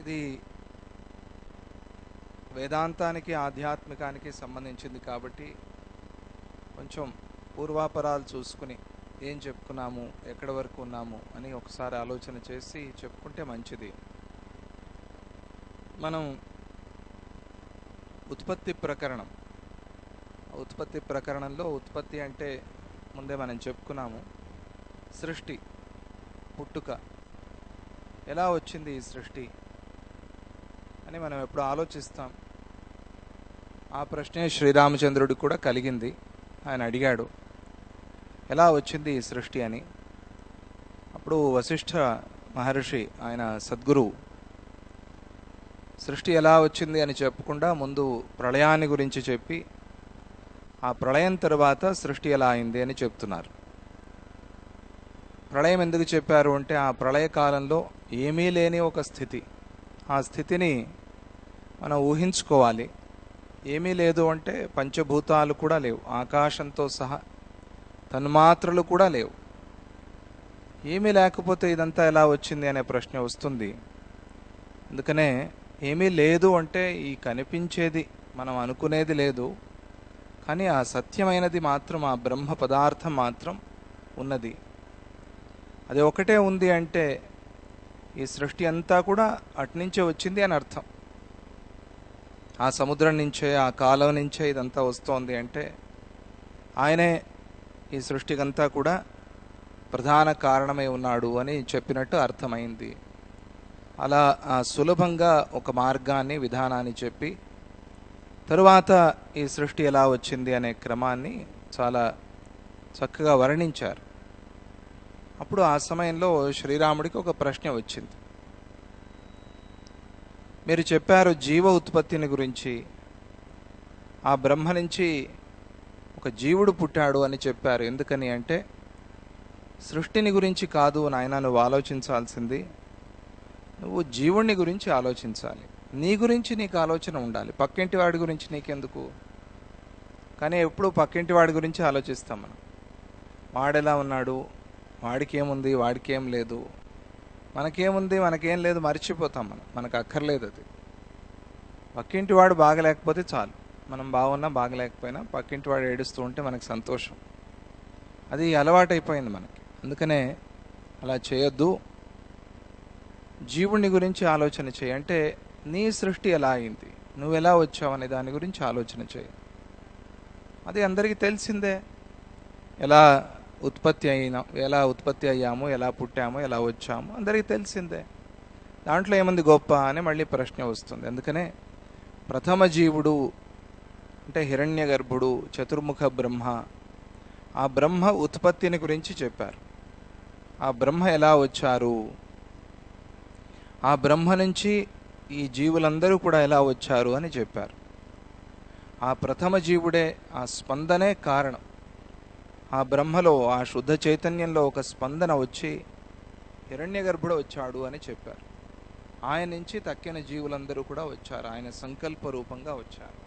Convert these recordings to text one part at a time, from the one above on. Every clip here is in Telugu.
ఇది వేదాంతానికి ఆధ్యాత్మికానికి సంబంధించింది కాబట్టి కొంచెం పూర్వాపరాలు చూసుకుని ఏం చెప్పుకున్నాము, ఎక్కడి వరకు ఉన్నాము అని ఒకసారి ఆలోచన చేసి చెప్పుకుంటే మంచిది. మనం ఉత్పత్తి ప్రకరణంలో ఉత్పత్తి అంటే ముందే మనం చెప్పుకున్నాము, సృష్టి, పుట్టుక. ఎలా వచ్చింది ఈ సృష్టి అని మనం ఎప్పుడు ఆలోచిస్తాం. ఆ ప్రశ్నే శ్రీరామచంద్రుడికి కూడా కలిగింది. ఆయన అడిగాడు, ఎలా వచ్చింది ఈ సృష్టి అని. అప్పుడు వశిష్ఠ మహర్షి, ఆయన సద్గురువు, సృష్టి ఎలా వచ్చింది అని చెప్పకుండా ముందు ప్రళయాన్ని గురించి చెప్పి ఆ ప్రళయం తర్వాత సృష్టి ఎలా అయింది అని చెప్తున్నారు. ప్రళయం ఎందుకు చెప్పారు అంటే ఆ ప్రళయ కాలంలో ఏమీ లేని ఒక స్థితి, ఆ స్థితిని మనం ఊహించుకోవాలి. ఏమీ లేదు అంటే పంచభూతాలు కూడా లేవు, ఆకాశంతో సహా తన్మాత్రలు కూడా లేవు. ఏమీ లేకపోతే ఇదంతా ఎలా వచ్చింది అనే ప్రశ్న వస్తుంది. అందుకనే ఏమీ లేదు అంటే ఈ కనిపించేది, మనం అనుకునేది లేదు, కానీ ఆ సత్యమైనది మాత్రం, ఆ బ్రహ్మ పదార్థం మాత్రం ఉన్నది. అది ఒకటే ఉంది అంటే ఈ సృష్టి అంతా కూడా అటునుంచే వచ్చింది అని అర్థం. ఆ సముద్రం నుంచే, ఆ కాలం నుంచే ఇదంతా వస్తోంది అంటే ఆయనే ఈ సృష్టికంతా కూడా ప్రధాన కారణమై ఉన్నాడు అని చెప్పినట్టు అర్థమైంది. అలా సులభంగా ఒక మార్గాన్ని, విధానాన్ని చెప్పి తరువాత ఈ సృష్టి ఎలా వచ్చింది అనే క్రమాన్ని చాలా చక్కగా వర్ణించారు. అప్పుడు ఆ సమయంలో శ్రీరాముడికి ఒక ప్రశ్న వచ్చింది. మీరు చెప్పారు జీవ ఉత్పత్తిని గురించి, ఆ బ్రహ్మ నుంచి ఒక జీవుడు పుట్టాడు అని చెప్పారు. ఎందుకని అంటే సృష్టిని గురించి కాదు నాయన నువ్వు ఆలోచించాల్సింది, నువ్వు జీవుణ్ణి గురించి ఆలోచించాలి. నీ గురించి నీకు ఆలోచన ఉండాలి, పక్కింటి వాడి గురించి నీకెందుకు. కానీ ఎప్పుడు పక్కింటి వాడి గురించి ఆలోచిస్తాం మనం. వాడెలా ఉన్నాడు, వాడికి ఏముంది, వాడికి ఏం లేదు, మనకేముంది, మనకేం లేదు మర్చిపోతాం మనం. మనకు అక్కర్లేదు అది. పక్కింటి వాడు బాగలేకపోతే చాలు, మనం బాగున్నా బాగలేకపోయినా పక్కింటి వాడు ఏడుస్తూ ఉంటే మనకు సంతోషం. అది అలవాటైపోయింది మనకి. అందుకనే అలా చేయొద్దు. జీవుని గురించి ఆలోచన చేయి. అంటే నీ సృష్టి ఎలా అయింది, నువ్వు ఎలా వచ్చావు అనే దాని గురించి ఆలోచన చేయి. అది అందరికీ తెలిసిందే, ఎలా ఉత్పత్తి అయ్యాము, ఎలా పుట్టాము, ఎలా వచ్చాము అందరికీ తెలిసిందే. దాంట్లో ఏముంది గొప్ప అని మళ్ళీ ప్రశ్న వస్తుంది. అందుకనే ప్రథమ జీవుడు అంటే హిరణ్య గర్భుడు, చతుర్ముఖ బ్రహ్మ, ఆ బ్రహ్మ ఉత్పత్తిని గురించి చెప్పారు. ఆ బ్రహ్మ ఎలా వచ్చారు, ఆ బ్రహ్మ నుంచి ఈ జీవులందరూ కూడా ఎలా వచ్చారు అని చెప్పారు. ఆ ప్రథమ జీవుడే, ఆ స్పందనే కారణం. ఆ బ్రహ్మలో, ఆ శుద్ధ చైతన్యంలో ఒక స్పందన వచ్చి హిరణ్య గర్భుడు వచ్చాడు అని చెప్పారు. ఆయన నుంచి తక్కిన జీవులందరూ కూడా వచ్చారు, ఆయన సంకల్ప రూపంగా వచ్చారు.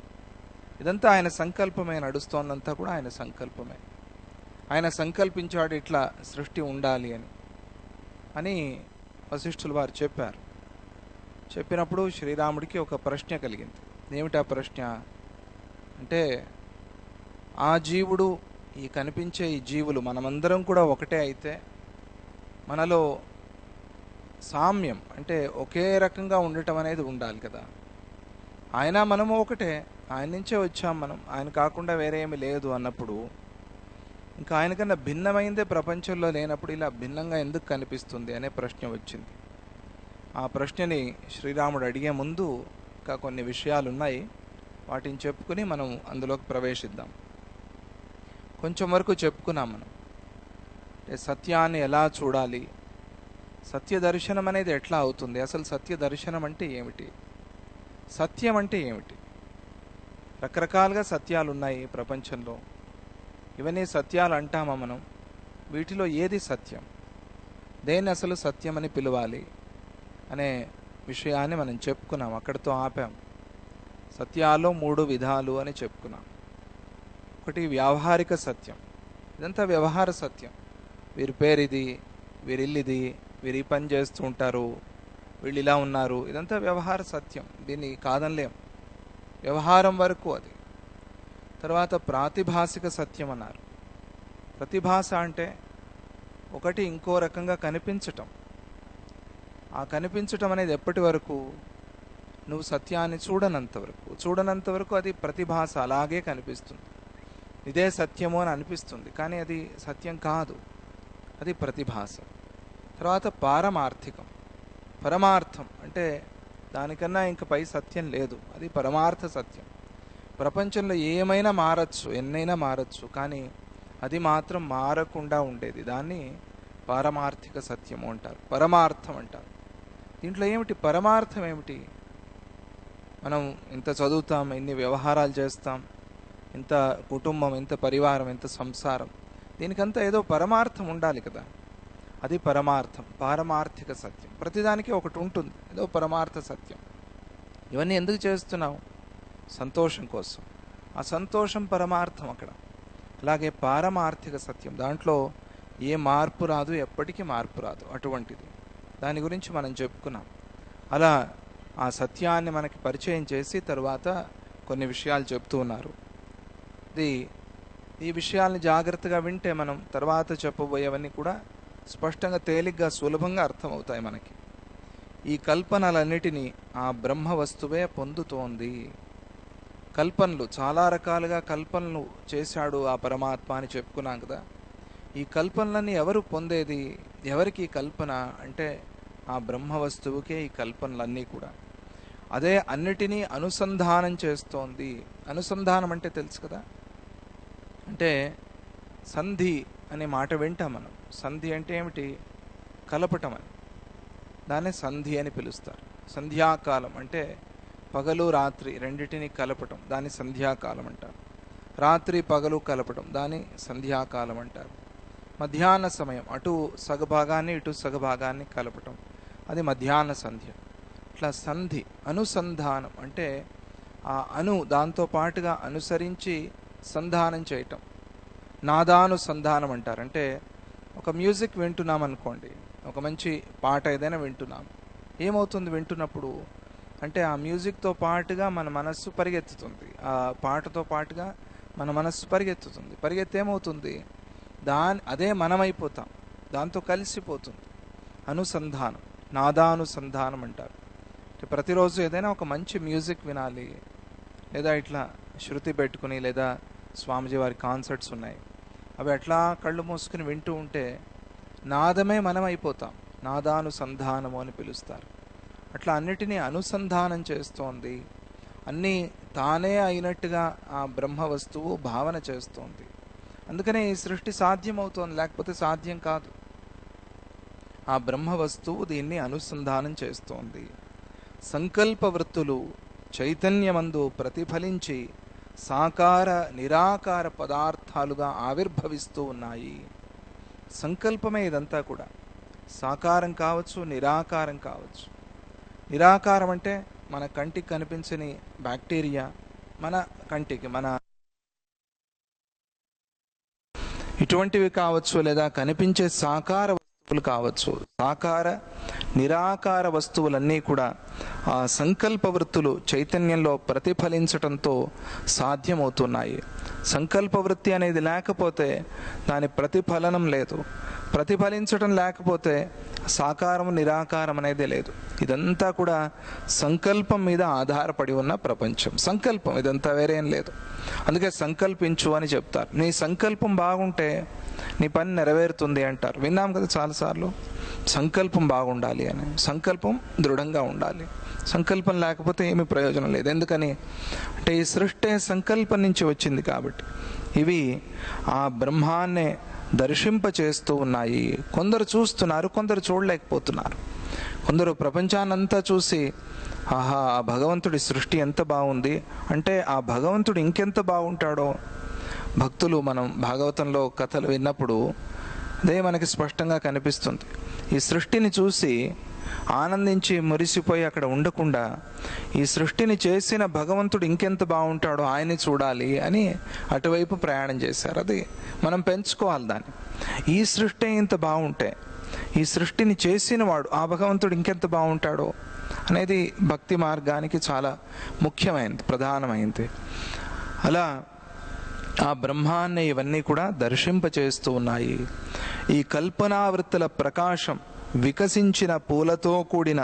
ఇదంతా ఆయన సంకల్పమే, నడుస్తోందంతా కూడా ఆయన సంకల్పమే. ఆయన సంకల్పించాడు ఇట్లా సృష్టి ఉండాలి అని వశిష్ఠుల వారు చెప్పారు. చెప్పినప్పుడు శ్రీరాముడికి ఒక ప్రశ్న కలిగింది. ఏమిటా ప్రశ్న అంటే, ఆ జీవుడు, ఈ కనిపించే ఈ జీవులు మనమందరం కూడా ఒకటే అయితే మనలో సామ్యం అంటే ఒకే రకంగా ఉండటం అనేది ఉండాలి కదా. ఆయన మనము ఒకటే, ఆయన నుంచే వచ్చాం మనం, ఆయన కాకుండా వేరే ఏమి లేదు అన్నప్పుడు ఇంకా ఆయనకన్నా భిన్నమైందే ప్రపంచంలో లేనప్పుడు ఇలా భిన్నంగా ఎందుకు కనిపిస్తుంది అనే ప్రశ్న వచ్చింది. ఆ ప్రశ్నని శ్రీరాముడు అడిగే ముందు ఇంకా కొన్ని విషయాలు ఉన్నాయి, వాటిని చెప్పుకుని మనం అందులోకి ప్రవేశిద్దాం. కొంచెం వరకు చెప్పుకున్నాం మనం. సత్యాన్ని ఎలా చూడాలి, సత్య దర్శనం అనేది ఎట్లా అవుతుంది, అసలు సత్య దర్శనం అంటే ఏమిటి, సత్యం అంటే ఏమిటి. రకరకాలుగా సత్యాలు ఉన్నాయి ప్రపంచంలో. ఇవన్నీ సత్యాలు అంటామా మనం? వీటిలో ఏది సత్యం, దేన్ని అసలు సత్యం అని పిలవాలి అనే విషయాన్ని మనం చెప్పుకున్నాం. అక్కడితో ఆపాం. సత్యాల్లో 3 విధాలు అని చెప్పుకున్నాం. ఒకటి వ్యావహారిక సత్యం, ఇదంతా వ్యవహార సత్యం. వీరి పేరు ఇది, వీరిల్లిది, వీరి పని చేస్తూ ఉంటారు, వీళ్ళు ఇలా ఉన్నారు, ఇదంతా వ్యవహార సత్యం, దీన్ని కాదనలేం. వ్యవహారం వరకు అది. తర్వాత ప్రాతిభాసిక సత్యం అన్నారు. ప్రతిభాస అంటే ఒకటి ఇంకో రకంగా కనిపించటం. ఆ కనిపించటం అనేది ఎప్పటి వరకు? నువ్వు సత్యాన్ని చూడనంత వరకు అది ప్రతిభాస, అలాగే కనిపిస్తుంది. ఇదే సత్యము అని అనిపిస్తుంది, కానీ అది సత్యం కాదు, అది ప్రతిభాస. తర్వాత పారమార్థికం. పరమార్థం అంటే దానికన్నా ఇంక పై సత్యం లేదు, అది పరమార్థ సత్యం. ప్రపంచంలో ఏమైనా మారచ్చు, ఎన్నైనా మారచ్చు, కానీ అది మాత్రం మారకుండా ఉండేది, దాన్ని పారమార్థిక సత్యము అంటారు, పరమార్థం అంటారు. దీంట్లో ఏమిటి పరమార్థం? ఏమిటి? మనం ఇంత చదువుతాం, ఇన్ని వ్యవహారాలు చేస్తాం, ఇంత కుటుంబం, ఇంత పరివారం, ఇంత సంసారం, దీనికంతా ఏదో పరమార్థం ఉండాలి కదా, అది పరమార్థం, పారమార్థిక సత్యం. ప్రతిదానికి ఒకటి ఉంటుంది, ఏదో పరమార్థ సత్యం. ఇవన్నీ ఎందుకు చేస్తున్నావు? సంతోషం కోసం. ఆ సంతోషం పరమార్థం అక్కడ. అలాగే పారమార్థిక సత్యం, దాంట్లో ఏ మార్పు రాదు, ఎప్పటికీ మార్పు రాదు, అటువంటిది. దాని గురించి మనం చెప్పుకున్నాం. అలా ఆ సత్యాన్ని మనకి పరిచయం చేసి తరువాత కొన్ని విషయాలు చెప్తూ ఉన్నారు. ఈ విషయాల్ని జాగ్రత్తగా వింటే మనం తర్వాత చెప్పబోయేవన్నీ కూడా స్పష్టంగా, తేలిగ్గా, సులభంగా అర్థమవుతాయి మనకి. ఈ కల్పనలన్నిటినీ ఆ బ్రహ్మ వస్తువే పొందుతోంది. కల్పనలు, చాలా రకాలుగా కల్పనలు చేశాడు ఆ పరమాత్మ అని చెప్పుకున్నాం కదా. ఈ కల్పనలన్నీ ఎవరు పొందేది? ఎవరికి కల్పన అంటే ఆ బ్రహ్మ వస్తువుకే ఈ కల్పనలన్నీ కూడా. అదే అన్నిటినీ అనుసంధానం చేస్తోంది. అనుసంధానం అంటే తెలుసు కదా, అంటే సంధి అనే మాట వింటాం మనం. సంధి అంటే ఏమిటి? కలపటం అని. దాన్ని సంధి అని పిలుస్తారు. సంధ్యాకాలం అంటే పగలు రాత్రి రెండిటిని కలపటం, దాన్ని సంధ్యాకాలం అంటారు. రాత్రి పగలు కలపటం, దాన్ని సంధ్యాకాలం అంటారు. మధ్యాహ్న సమయం, అటు సగభాగాన్ని ఇటు సగభాగాన్ని కలపటం, అది మధ్యాహ్న సంధ్య. ఇట్లా సంధి, అనుసంధానం అంటే ఆ దాంతో పాటుగా అనుసరించి సంధానం చేయటం, నాదానుసంధానం అంటారు. అంటే ఒక మ్యూజిక్ వింటున్నాం అనుకోండి, ఒక మంచి పాట ఏదైనా వింటున్నాం, ఏమవుతుంది వింటున్నప్పుడు అంటే ఆ మ్యూజిక్తో పాటుగా మన మనస్సు పరిగెత్తుతుంది, ఆ పాటతో పాటుగా మన మనస్సు పరిగెత్తుతుంది. పరిగెత్తి ఏమవుతుంది? అదే మనమైపోతాం, దాంతో కలిసిపోతుంది. అనుసంధానం, నాదానుసంధానం అంటారు. అంటే ప్రతిరోజు ఏదైనా ఒక మంచి మ్యూజిక్ వినాలి, లేదా ఇట్లా శృతి పెట్టుకుని, లేదా స్వామిజీ వారి కాన్సర్ట్స్ ఉన్నాయి, అవి అట్లా కళ్ళు మూసుకుని వింటూ ఉంటే నాదమే మనం అయిపోతాం. నాదానుసంధానము అని పిలుస్తారు. అట్లా అన్నిటినీ అనుసంధానం చేస్తోంది. అన్నీ తానే అయినట్టుగా ఆ బ్రహ్మ వస్తువు భావన చేస్తోంది. అందుకనే ఈ సృష్టి సాధ్యమవుతోంది, లేకపోతే సాధ్యం కాదు. ఆ బ్రహ్మ వస్తువు దీన్ని అనుసంధానం చేస్తోంది. సంకల్ప వృత్తులు చైతన్యమందు ప్రతిఫలించి సాకార నిరాకార పదార్థాలుగా ఆవిర్భవిస్తూ ఉన్నాయి. సంకల్పమే ఇదంతా కూడా. సాకారం కావచ్చు, నిరాకారం కావచ్చు. నిరాకారం అంటే మన కంటికి కనిపించని బ్యాక్టీరియా, మన కంటికి ఇటువంటివి కావచ్చు, లేదా కనిపించే సాకార వస్తువులు కావచ్చు. సాకార నిరాకార వస్తువులన్నీ కూడా ఆ సంకల్ప వృత్తులు చైతన్యంలో ప్రతిఫలించటంతో సాధ్యమవుతున్నాయి. సంకల్ప వృత్తి అనేది లేకపోతే దాని ప్రతిఫలనం లేదు. ప్రతిఫలించటం లేకపోతే సాకారం నిరాకారం అనేది లేదు. ఇదంతా కూడా సంకల్పం మీద ఆధారపడి ఉన్న ప్రపంచం. సంకల్పం, ఇదంతా వేరేం లేదు. అందుకే సంకల్పించు అని చెప్తారు. నీ సంకల్పం బాగుంటే నీ పని నెరవేరుతుంది అంటారు. విన్నాం కదా చాలాసార్లు. సంకల్పం బాగుండాలి అని. సంకల్పం దృఢంగా ఉండాలి. సంకల్పం లేకపోతే ఏమీ ప్రయోజనం లేదు. ఎందుకని అంటే ఈ సృష్టి సంకల్పం నుంచి వచ్చింది కాబట్టి. ఇవి ఆ బ్రహ్మాన్నే దర్శింపచేస్తూ ఉన్నాయి. కొందరు చూస్తున్నారు, కొందరు చూడలేకపోతున్నారు. కొందరు ప్రపంచాన్నంతా చూసి ఆహా ఆ భగవంతుడి సృష్టి ఎంత బాగుంది అంటే ఆ భగవంతుడు ఇంకెంత బాగుంటాడో. భక్తులు మనం భాగవతంలో కథలు విన్నప్పుడు అదే మనకి స్పష్టంగా కనిపిస్తుంది. ఈ సృష్టిని చూసి ఆనందించి మురిసిపోయి అక్కడ ఉండకుండా ఈ సృష్టిని చేసిన భగవంతుడు ఇంకెంత బాగుంటాడో ఆయన్ని చూడాలి అని అటువైపు ప్రయాణం చేశారు. అది మనం పెంచుకోవాలి దాన్ని. ఈ సృష్టి ఇంత బాగుంటే ఈ సృష్టిని చేసినవాడు ఆ భగవంతుడు ఇంకెంత బాగుంటాడో అనేది భక్తి మార్గానికి చాలా ముఖ్యమైనది, ప్రధానమైనది. అలా ఆ బ్రహ్మాన్ని ఇవన్నీ కూడా దర్శింపచేస్తూ ఉన్నాయి. ఈ కల్పనావృత్తుల ప్రకాశం వికసించిన పూలతో కూడిన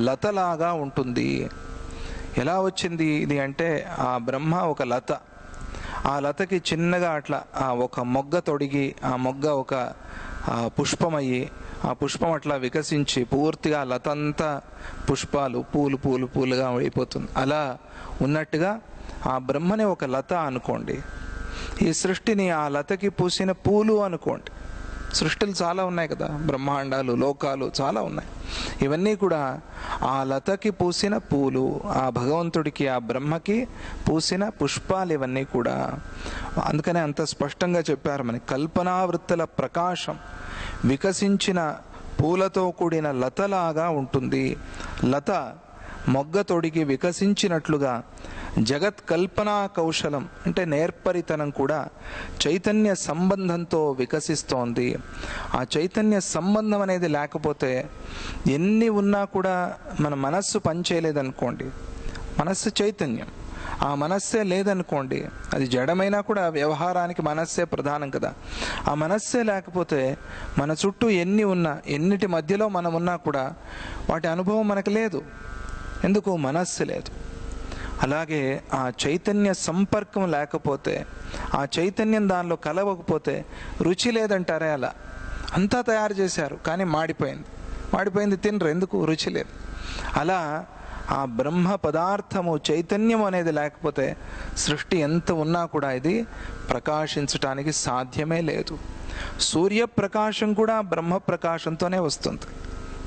లతలాగా ఉంటుంది. ఎలా వచ్చింది ఇది అంటే, ఆ బ్రహ్మ ఒక లత, ఆ లతకి చిన్నగా అట్లా ఒక మొగ్గ తొడిగి, ఆ మొగ్గ ఒక పుష్పమయ్యి, ఆ పుష్పం అట్లా వికసించి పూర్తిగా లత అంతా పుష్పాలు పూలు పూలు పూలుగా అయిపోతుంది. అలా ఉన్నట్టుగా ఆ బ్రహ్మని ఒక లత అనుకోండి, ఈ సృష్టిని ఆ లతకి పూసిన పూలు అనుకోండి. సృష్టిలు చాలా ఉన్నాయి కదా, బ్రహ్మాండాలు, లోకాలు చాలా ఉన్నాయి. ఇవన్నీ కూడా ఆ లతకి పూసిన పూలు, ఆ భగవంతుడికి, ఆ బ్రహ్మకి పూసిన పుష్పాలు ఇవన్నీ కూడా. అందుకనే అంత స్పష్టంగా చెప్పారు మనకి, కల్పనావృత్తుల ప్రకాశం వికసించిన పూలతో కూడిన లతలాగా ఉంటుంది. లత మొగ్గ తొడిగి వికసించినట్లుగా జగత్ కల్పనా కౌశలం అంటే నేర్పరితనం కూడా చైతన్య సంబంధంతో వికసిస్తోంది. ఆ చైతన్య సంబంధం అనేది లేకపోతే ఎన్ని ఉన్నా కూడా మన మనస్సు పనిచేయలేదనుకోండి, మనస్సు చైతన్యం, ఆ మనస్సే లేదనుకోండి, అది జడమైనా కూడా వ్యవహారానికి మనస్సే ప్రధానం కదా. ఆ మనస్సే లేకపోతే మన చుట్టూ ఎన్ని ఉన్నా, ఎన్నిటి మధ్యలో మనం ఉన్నా కూడా వాటి అనుభవం మనకు లేదు. ఎందుకు? మనస్సు లేదు. అలాగే ఆ చైతన్య సంపర్కం లేకపోతే, ఆ చైతన్యం దానిలో కలవకపోతే రుచి లేదంటారే, అలా అంతా తయారు చేశారు కానీ మాడిపోయింది తినరు, ఎందుకు? రుచి లేదు. అలా ఆ బ్రహ్మ పదార్థము చైతన్యం అనేది లేకపోతే సృష్టి ఎంత ఉన్నా కూడా ఇది ప్రకాశించటానికి సాధ్యమే లేదు. సూర్యప్రకాశం కూడా బ్రహ్మ ప్రకాశంతోనే వస్తుంది.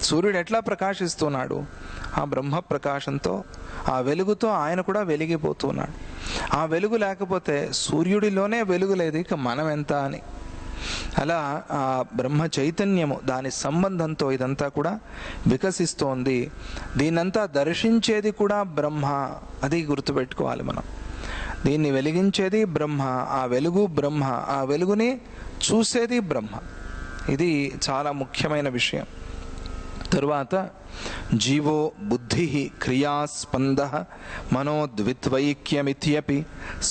సూర్యుడు ఎట్లా ప్రకాశిస్తున్నాడు? ఆ బ్రహ్మ ప్రకాశంతో, ఆ వెలుగుతో ఆయన కూడా వెలిగిపోతున్నాడు. ఆ వెలుగు లేకపోతే సూర్యుడిలోనే వెలుగు లేదు, ఇక మనం ఎంత అని. అలా ఆ బ్రహ్మ చైతన్యము దాని సంబంధంతో ఇదంతా కూడా వికసిస్తోంది. దీన్నంతా దర్శించేది కూడా బ్రహ్మ, అది గుర్తుపెట్టుకోవాలి మనం. దీన్ని వెలిగించేది బ్రహ్మ, ఆ వెలుగు బ్రహ్మ, ఆ వెలుగుని చూసేది బ్రహ్మ. ఇది చాలా ముఖ్యమైన విషయం. తరువాత జీవో బుద్ధి క్రియాస్పంద మనోద్విత్వైక్యమిత్యపి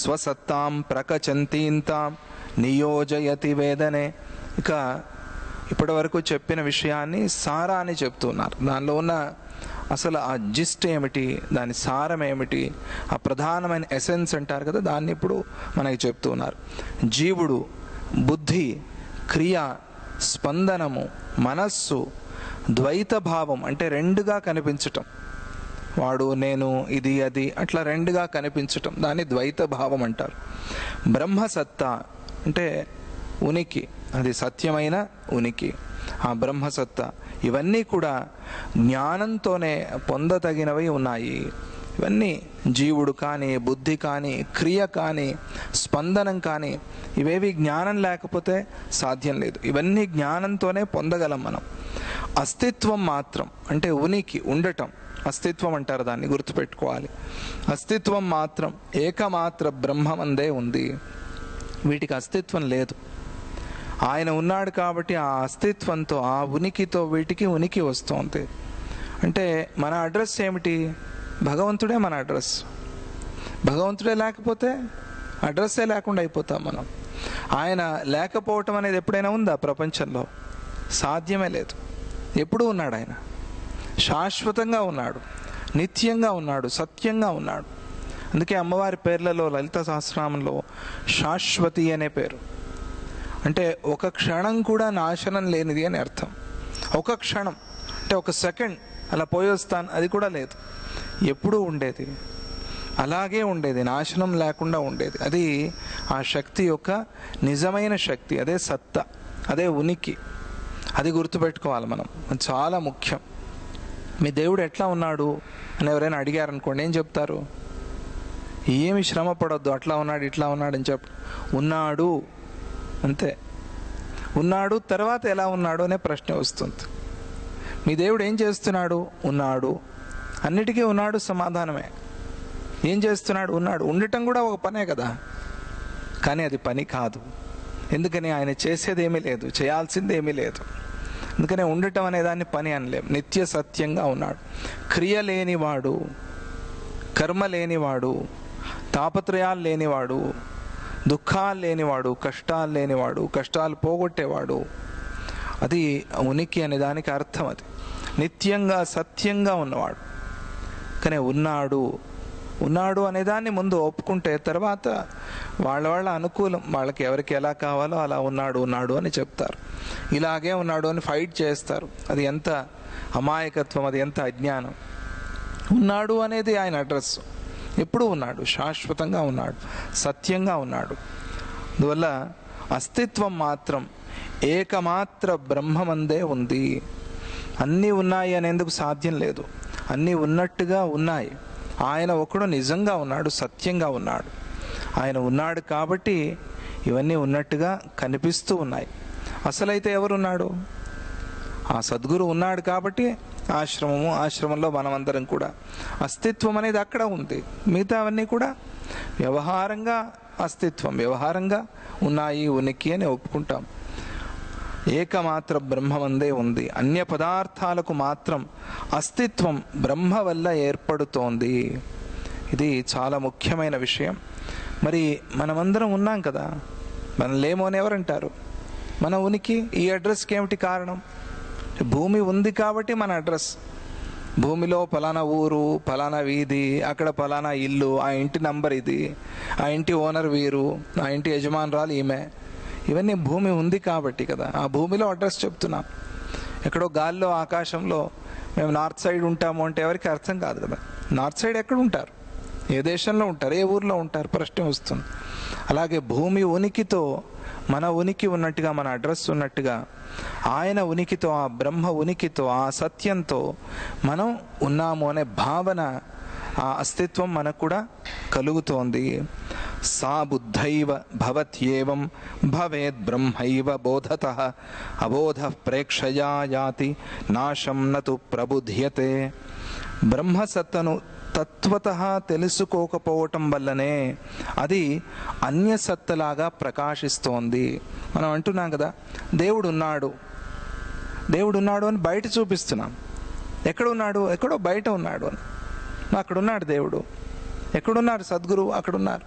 స్వసత్తాం ప్రకచంతీంతాం నియోజయతి వేదనే. ఇక ఇప్పటి వరకు చెప్పిన విషయాన్ని సారాన్ని చెప్తున్నారు. దానిలో ఉన్న అసలు ఆ జిస్ట్ ఏమిటి, దాని సారం ఏమిటి, ఆ ప్రధానమైన ఎసెన్స్ అంటారు కదా, దాన్ని ఇప్పుడు మనకి చెప్తున్నారు. జీవుడు బుద్ధి, క్రియ, స్పందనము, మనస్సు, ద్వైత భావం అంటే రెండుగా కనిపించటం, వాడు నేను ఇది అది అట్లా రెండుగా కనిపించటం, దాన్ని ద్వైత భావం అంటారు. బ్రహ్మసత్తా అంటే ఉనికి, అది సత్యమైన ఉనికి, ఆ బ్రహ్మసత్తా, ఇవన్నీ కూడా జ్ఞానంతోనే పొందతగినవి ఉన్నాయి. ఇవన్నీ జీవుడు కానీ, బుద్ధి కానీ, క్రియ కానీ, స్పందనం కానీ, ఇవేవి జ్ఞానం లేకపోతే సాధ్యం లేదు. ఇవన్నీ జ్ఞానంతోనే పొందగలం మనం. అస్తిత్వం మాత్రం అంటే ఉనికి, ఉండటం, అస్తిత్వం అంటారు, దాన్ని గుర్తుపెట్టుకోవాలి. అస్తిత్వం మాత్రం ఏకమాత్ర బ్రహ్మమందే ఉంది. వీటికి అస్తిత్వం లేదు. ఆయన ఉన్నాడు కాబట్టి ఆ అస్తిత్వంతో, ఆ ఉనికితో వీటికి ఉనికి వస్తుంది. అంటే మన అడ్రస్ ఏమిటి? భగవంతుడే మన అడ్రస్. భగవంతుడే లేకపోతే అడ్రస్సే లేకుండా అయిపోతాం మనం. ఆయన లేకపోవటం అనేది ఎప్పుడైనా ఉందా ప్రపంచంలో? సాధ్యమే లేదు. ఎప్పుడూ ఉన్నాడు ఆయన, శాశ్వతంగా ఉన్నాడు, నిత్యంగా ఉన్నాడు, సత్యంగా ఉన్నాడు. అందుకే అమ్మవారి పేర్లలో లలిత సహస్రనామంలో శాశ్వతి అనే పేరు. అంటే ఒక క్షణం కూడా నాశనం లేనిది అని అర్థం. ఒక క్షణం అంటే ఒక సెకండ్ అలా పోయొస్తాను అది కూడా లేదు, ఎప్పుడూ ఉండేది, అలాగే ఉండేది, నాశనం లేకుండా ఉండేది. అది ఆ శక్తి యొక్క నిజమైన శక్తి, అదే సత్తా, అదే ఉనికి. అది గుర్తుపెట్టుకోవాలి మనం, అది చాలా ముఖ్యం. మీ దేవుడు ఎట్లా ఉన్నాడు అని ఎవరైనా అడిగారనుకోండి, ఏం చెప్తారు? ఏమి శ్రమ పడొద్దు, అట్లా ఉన్నాడు ఇట్లా ఉన్నాడు అని ఉన్నాడు అంతే. ఉన్నాడు, తర్వాత ఎలా ఉన్నాడు అనే ప్రశ్న వస్తుంది. మీ దేవుడు ఏం చేస్తున్నాడు? ఉన్నాడు. అన్నిటికీ ఉన్నాడు సమాధానమే. ఏం చేస్తున్నాడు? ఉన్నాడు. ఉండటం కూడా ఒక పనే కదా, కానీ అది పని కాదు. ఎందుకని? ఆయన చేసేది ఏమీ లేదు, చేయాల్సింది ఏమీ లేదు. అందుకనే ఉండటం అనేదాన్ని పని అనలేం. నిత్య సత్యంగా ఉన్నాడు. క్రియ లేనివాడు, కర్మ లేనివాడు, తాపత్రయాలు లేనివాడు, దుఃఖాలు లేనివాడు, కష్టాలు లేనివాడు, కష్టాలు పోగొట్టేవాడు. అది ఉనికి అనే దానికి అర్థం. అది నిత్యంగా సత్యంగా ఉన్నవాడు. కానీ ఉన్నాడు అనేదాన్ని ముందు ఒప్పుకుంటే తర్వాత వాళ్ళ అనుకూలం, వాళ్ళకి ఎవరికి ఎలా కావాలో అలా ఉన్నాడు అని చెప్తారు. ఇలాగే ఉన్నాడు అని ఫైట్ చేస్తారు. అది ఎంత అమాయకత్వం, అది ఎంత అజ్ఞానం. ఉన్నాడు అనేది ఆయన అడ్రస్. ఎప్పుడూ ఉన్నాడు, శాశ్వతంగా ఉన్నాడు, సత్యంగా ఉన్నాడు. అందువల్ల అస్తిత్వం మాత్రం ఏకమాత్ర బ్రహ్మమందే ఉంది. అన్నీ ఉన్నాయి అనేందుకు సాధ్యం లేదు. అన్నీ ఉన్నట్టుగా ఉన్నాయి. ఆయన ఒకడు నిజంగా ఉన్నాడు, సత్యంగా ఉన్నాడు. ఆయన ఉన్నాడు కాబట్టి ఇవన్నీ ఉన్నట్టుగా కనిపిస్తూ ఉన్నాయి. అసలైతే ఎవరున్నాడు? ఆ సద్గురు ఉన్నాడు కాబట్టి ఆశ్రమంలో మనమందరం కూడా అస్తిత్వం అనేది అక్కడ ఉంది. మిగతావన్నీ కూడా వ్యవహారంగా అస్తిత్వం, వ్యవహారంగా ఉన్నాయి, ఉనికి అని ఒప్పుకుంటాం. ఏకమాత్ర బ్రహ్మమందే ఉంది. అన్య పదార్థాలకు మాత్రం అస్తిత్వం బ్రహ్మ వల్ల ఏర్పడుతోంది. ఇది చాలా ముఖ్యమైన విషయం. మరి మనమందరం ఉన్నాం కదా, మనం లేమో అని ఎవరంటారు? మన ఉనికి, ఈ అడ్రస్కి ఏమిటి కారణం? భూమి ఉంది కాబట్టి మన అడ్రస్. భూమిలో ఫలానా ఊరు, ఫలానా వీధి, అక్కడ ఫలానా ఇల్లు, ఆ ఇంటి నంబర్ ఇది, ఆ ఇంటి ఓనర్ వీరు, ఆ ఇంటి యజమానురాలు ఈమె. ఇవన్నీ భూమి ఉంది కాబట్టి కదా. ఆ భూమిలో అడ్రస్ చెప్తున్నాం. ఎక్కడో గాల్లో ఆకాశంలో మేము నార్త్ సైడ్ ఉంటాము అంటే ఎవరికి అర్థం కాదు కదా. నార్త్ సైడ్ ఎక్కడ ఉంటారు? ఏ దేశంలో ఉంటారు? ఏ ఊర్లో ఉంటారు? ప్రశ్న వస్తుంది. అలాగే భూమి ఉనికితో మన ఉనికి ఉన్నట్టుగా, మన అడ్రస్ ఉన్నట్టుగా, ఆయన ఉనికితో, ఆ బ్రహ్మ ఉనికితో, ఆ సత్యంతో మనం ఉన్నాము అనే భావన, ఆ అస్తిత్వం మనకు కూడా కలుగుతోంది. సా బుద్ధైవ భవత్యేవం భవేద్ బ్రహ్మైవ బోధతః అబోధ ప్రేక్షయా యాతి నాశం నతు ప్రబుధ్యతే. బ్రహ్మసత్తను తత్వతః తెలుసుకోకపోవటం వల్లనే అది అన్యసత్తలాగా ప్రకాశిస్తోంది. మనం అంటున్నాం కదా, దేవుడు ఉన్నాడు అని బయట చూపిస్తున్నాం. ఎక్కడున్నాడు? ఎక్కడో బయట ఉన్నాడు అని. అక్కడున్నాడు దేవుడు. ఎక్కడున్నారు సద్గురు? అక్కడున్నారు.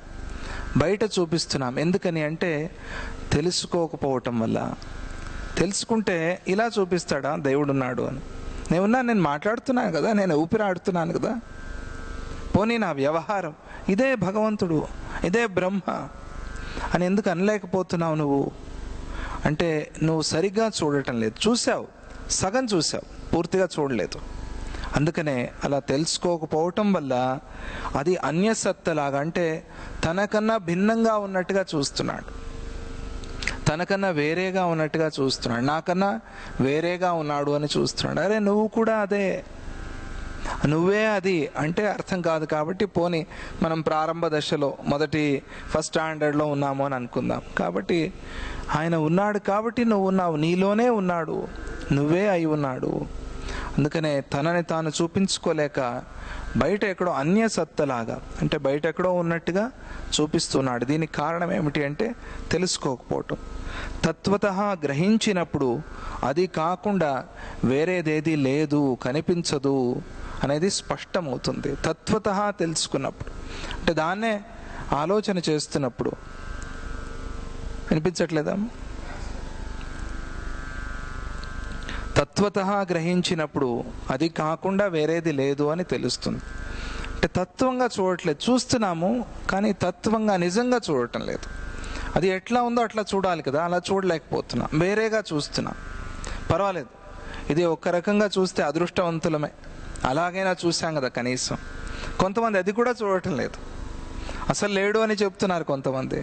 బయట చూపిస్తున్నాం. ఎందుకని అంటే తెలుసుకోకపోవటం వల్ల. తెలుసుకుంటే ఇలా చూపిస్తాడా దేవుడున్నాడు అని? నేను మాట్లాడుతున్నాను కదా, నేను ఊపిరాడుతున్నాను కదా. పోనీ నా వ్యవహారం ఇదే భగవంతుడు, ఇదే బ్రహ్మ అని ఎందుకు అనలేకపోతున్నావు నువ్వు? అంటే నువ్వు సరిగ్గా చూడటం లేదు. చూసావు, సగం చూసావు, పూర్తిగా చూడలేదు. అందుకనే అలా తెలుసుకోకపోవటం వల్ల అది అన్యసత్తలాగా, అంటే తనకన్నా భిన్నంగా ఉన్నట్టుగా చూస్తున్నాడు, తనకన్నా వేరేగా ఉన్నట్టుగా చూస్తున్నాడు, నాకన్నా వేరేగా ఉన్నాడు అని చూస్తున్నాడు. అరే నువ్వు కూడా అదే, నువ్వే అది అంటే అర్థం కాదు. కాబట్టి పోనీ మనం ప్రారంభ దశలో ఫస్ట్ స్టాండర్డ్లో ఉన్నాము అని అనుకుందాం. కాబట్టి ఆయన ఉన్నాడు కాబట్టి నువ్వు ఉన్నావు, నీలోనే ఉన్నాడు, నువ్వే అయి ఉన్నాడు. అందుకనే తనని తాను చూపించుకోలేక బయట ఎక్కడో అన్యసత్తలాగా, అంటే బయట ఎక్కడో ఉన్నట్టుగా చూపిస్తున్నాడు. దీనికి కారణం ఏమిటి అంటే తెలుసుకోకపోవటం. తత్వతః గ్రహించినప్పుడు అది కాకుండా వేరేదేది లేదు, కనిపించదు అనేది స్పష్టమవుతుంది. తత్వతః తెలుసుకున్నప్పుడు, అంటే దాన్నే ఆలోచన చేస్తున్నప్పుడు. వినిపించట్లేదా? తత్వతః గ్రహించినప్పుడు అది కాకుండా వేరేది లేదు అని తెలుస్తుంది. అంటే తత్వంగా చూడట్లేదు, చూస్తున్నాము కానీ తత్వంగా నిజంగా చూడటం లేదు. అది ఎట్లా ఉందో అట్లా చూడాలి కదా, అలా చూడలేకపోతున్నాం, వేరేగా చూస్తున్నాం. పర్వాలేదు, ఇది ఒక రకంగా చూస్తే అదృష్టవంతులమే, అలాగైనా చూసాం కదా కనీసం. కొంతమంది అది కూడా చూడటం లేదు, అసలు లేడు అని చెప్తున్నారు కొంతమంది.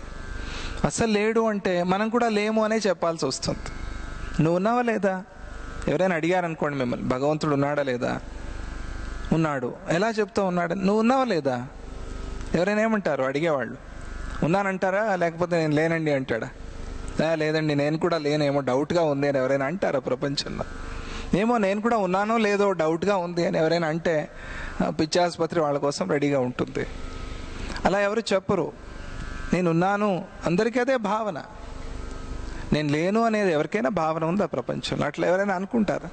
అసలు లేడు అంటే మనం కూడా లేము అనే చెప్పాల్సి వస్తుంది. నువ్వు ఉన్నావా లేదా? ఎవరైనా అడిగారనుకోండి మిమ్మల్ని, భగవంతుడు ఉన్నాడా లేదా? ఉన్నాడు. ఎలా చెప్తావు ఉన్నాడు? నువ్వు ఉన్నావా లేదా? ఎవరైనా ఏమంటారు అడిగేవాళ్ళు? ఉన్నానంటారా, లేకపోతే నేను లేనండి అంటాడా? లేదండి నేను కూడా లేనేమో, డౌట్గా ఉంది అని ఎవరైనా అంటారా ప్రపంచంలో? ఏమో నేను కూడా ఉన్నానో లేదో డౌట్గా ఉంది అని ఎవరైనా అంటే పిచ్చాసుపత్రి వాళ్ళ కోసం రెడీగా ఉంటుంది. అలా ఎవరు చెప్పరు. నేనున్నాను, అందరికీ అదే భావన. నేను లేను అనేది ఎవరికైనా భావన ఉందా ప్రపంచంలో? అట్లా ఎవరైనా అనుకుంటారా?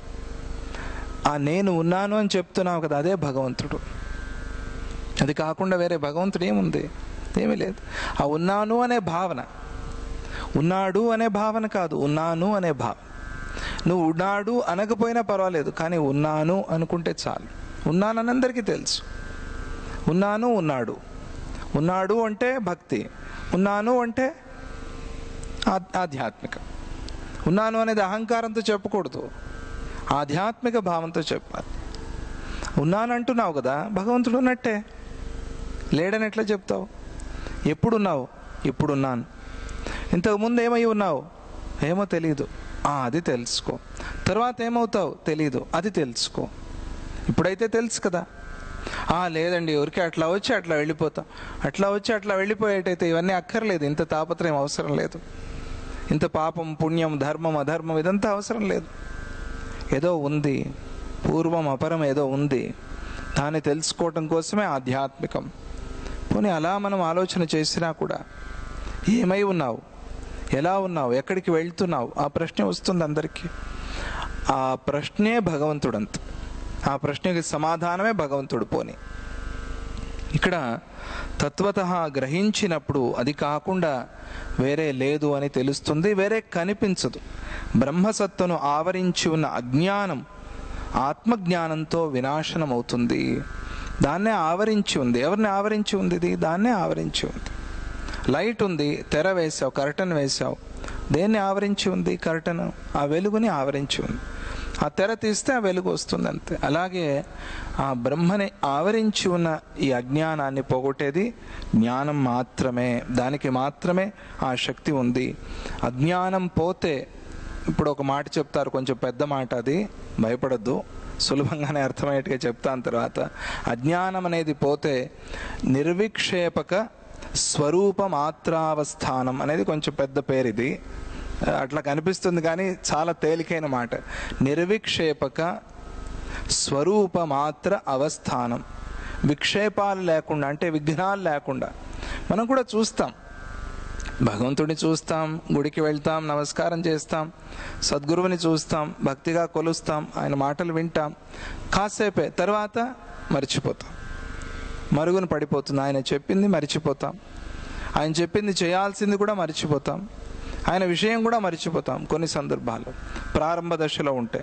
ఆ నేను ఉన్నాను అని చెప్తున్నావు కదా, అదే భగవంతుడు. అది కాకుండా వేరే భగవంతుడు ఏముంది? ఏమీ లేదు. ఆ ఉన్నాను అనే భావన, ఉన్నాడు అనే భావన కాదు, ఉన్నాను అనే భావన. నువ్వు ఉన్నాడు అనకపోయినా పర్వాలేదు, కానీ ఉన్నాను అనుకుంటే చాలు. ఉన్నానని అందరికీ తెలుసు. ఉన్నాను, ఉన్నాడు. ఉన్నాడు అంటే భక్తి, ఉన్నాను అంటే ఆధ్యాత్మిక. ఉన్నాను అనేది అహంకారంతో చెప్పకూడదు, ఆధ్యాత్మిక భావంతో చెప్పాలి. ఉన్నాను అంటున్నావు కదా, భగవంతుడు ఉన్నట్టే. లేడని ఎట్లా చెప్తావు? ఎప్పుడున్నావు? ఇప్పుడున్నాను. ఇంతకుముందు ఏమై ఉన్నావు? ఏమో తెలీదు. అది తెలుసుకో. తర్వాత ఏమవుతావు? తెలీదు. అది తెలుసుకో. ఇప్పుడైతే తెలుసు కదా. లేదండి, ఊరికే అట్లా వచ్చి అట్లా వెళ్ళిపోతాం. అట్లా వచ్చి అట్లా వెళ్ళిపోయేటైతే ఇవన్నీ అక్కర్లేదు. ఇంత తాపత్రయం అవసరం లేదు. ఇంత పాపం, పుణ్యం, ధర్మం, అధర్మం ఇదంతా అవసరం లేదు. ఏదో ఉంది, పూర్వం అపరం ఏదో ఉంది, దాన్ని తెలుసుకోవటం కోసమే ఆధ్యాత్మికం. పోనీ అలా మనం ఆలోచన చేసినా కూడా ఏమై ఉన్నావు, ఎలా ఉన్నావు, ఎక్కడికి వెళ్తున్నావు, ఆ ప్రశ్న వస్తుంది అందరికీ. ఆ ప్రశ్నే భగవంతుడంత. ఆ ప్రశ్నకి సమాధానమే భగవంతుడు. పోని ఇక్కడ తత్వత గ్రహించినప్పుడు అది కాకుండా వేరే లేదు అని తెలుస్తుంది, వేరే కనిపించదు. బ్రహ్మసత్తును ఆవరించి ఉన్న అజ్ఞానం ఆత్మజ్ఞానంతో వినాశనం అవుతుంది. దాన్నే ఆవరించి ఉంది. ఎవరిని ఆవరించి ఉంది? ఇది దాన్నే ఆవరించి ఉంది. లైట్ ఉంది, తెర వేసావు, కర్టన్ వేసావు. దేన్ని ఆవరించి ఉంది? కర్టన్. ఆ వెలుగుని ఆవరించి ఉంది. ఆ తెర తీస్తే ఆ వెలుగు వస్తుంది, అంతే. అలాగే ఆ బ్రహ్మని ఆవరించి ఉన్న ఈ అజ్ఞానాన్ని పోగొట్టేది జ్ఞానం మాత్రమే. దానికి మాత్రమే ఆ శక్తి ఉంది. అజ్ఞానం పోతే, ఇప్పుడు ఒక మాట చెప్తారు, కొంచెం పెద్ద మాట, అది భయపడద్దు, సులభంగానే అర్థమయ్యేట్టుగా చెప్తాను తర్వాత. అజ్ఞానం అనేది పోతే నిర్విక్షేపక స్వరూప మాత్రావస్థానం అనేది కొంచెం పెద్ద పేరు. ఇది అట్లా కనిపిస్తుంది కానీ చాలా తేలికైన మాట. నిర్విక్షేపక స్వరూప మాత్ర అవస్థానం. విక్షేపాలు లేకుండా, అంటే విఘ్నాలు లేకుండా. మనం కూడా చూస్తాం, భగవంతుడిని చూస్తాం, గుడికి వెళ్తాం, నమస్కారం చేస్తాం, సద్గురువుని చూస్తాం, భక్తిగా కొలుస్తాం, ఆయన మాటలు వింటాం. కాసేపే, తర్వాత మర్చిపోతాం, మరుగున పడిపోతుంది. ఆయన చెప్పింది మర్చిపోతాం, ఆయన చెప్పింది చేయాల్సింది కూడా మర్చిపోతాం, ఆయన విషయం కూడా మర్చిపోతాం. కొన్ని సందర్భాల్లో ప్రారంభ దశలో ఉంటే,